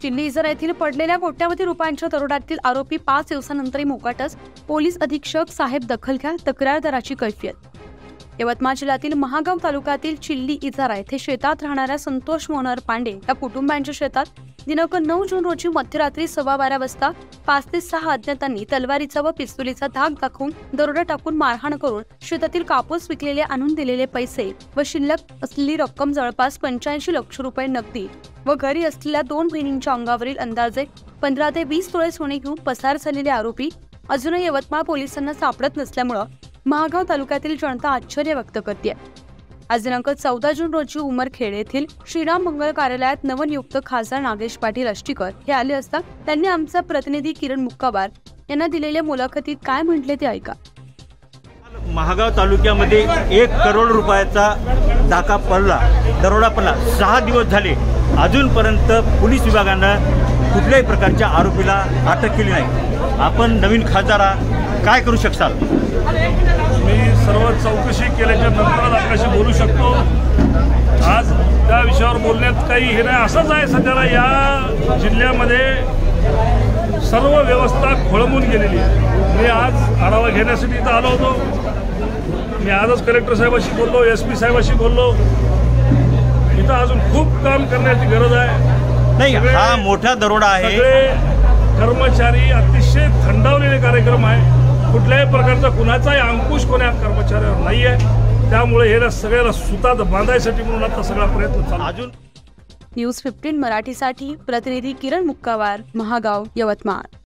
Chilli इजरा येथील पडलेल्या कोट्यावधी रुपयांच्या दरोड्यातील आरोपी 5 दिवसांनंतरही मोकाटच। पोलीस अधीक्षक साहेब दखल घ्या, तक्रारदाराची कैफियत। यवतमाळ जिल्ह्यातील महागाव तालुक्यातील चिल्ली इजारा येथे शेतात राहणाऱ्या संतोष मनोहर पांडे या कुटुंबांच्या शेतात दिनांक 9 जून रोजी मध्यरात्री 12:15 वाजता 5 ते 6 अज्ञातांनी तलवारीचा व पिस्तुलीचा धाक दाखवून दरोडा टाकून मारहाण करून शेतातील कापूस विकलेले, आणून दिलेले पैसे व शिल्लक असलेली रक्कम जवळपास 85 लाख रुपये नगदी व घरी असलेल्या 2 बहिणींच्या अंगावरील अंदाजे 15 ते 20 तोळे सोने घेऊन पसार झालेले आरोपी अजूनही यवतमाळ पोलिसांना सापडत नसल्यामुळे महागाव तालुक्यातील जनता आश्चर्य व्यक्त करते। आज दिनांक 14 जून रोजी उमरखेड येथील श्रीराम मंगल कार्यालयात नवनियुक्त खासदार नागेश पाटील आष्टीकर हे आले असता त्यांनी आमचा प्रतिनिधी किरण मुक्काबार यांना दिलेल्या मुलाखतीत काय म्हटले ते ऐका। महागाव तालुक्यामध्ये 1 करोड रुपयाचा डाका पडला, दरोडा पडला। 6 दिवस झाले, अजूनपर्यंत पोलीस विभागानं कुठल्याही प्रकारच्या आरोपीला अटक केली नाही। आपण नवीन खासदार काय करू शकाल? मी सर्व चौकशी केल्याच्या नंतरच आपल्याशी बोलू शकतो। आज त्या विषयावर बोलण्यात काही हे नाही। असंच आहे, सध्याला या जिल्ह्यामध्ये सर्व व्यवस्था खोळंबून गेलेली आहे। मी आज आढावा घेण्यासाठी इथं आलो होतो। मी आजच कलेक्टर साहेबाशी बोललो, SP साहेबाशी बोललो। इथं अजून खूप काम करण्याची गरज आहे। नाही, हा मोठा दरोडा आहे। सगळे कर्मचारी अतिशय थंडावलेले कार्यक्रम आहे। कुठल्याही प्रकारचा कुणाचाही अंकुश कोण्या कर्मचाऱ्यावर नाही आहे। त्यामुळे हे सगळ्याला सुतात बांधायसाठी म्हणून आता सगळा प्रयत्न चालू। अजून न्यूज 15 मराठीसाठी प्रतिनिधी किरण मुक्काबार, महागाव, यवतमाळ।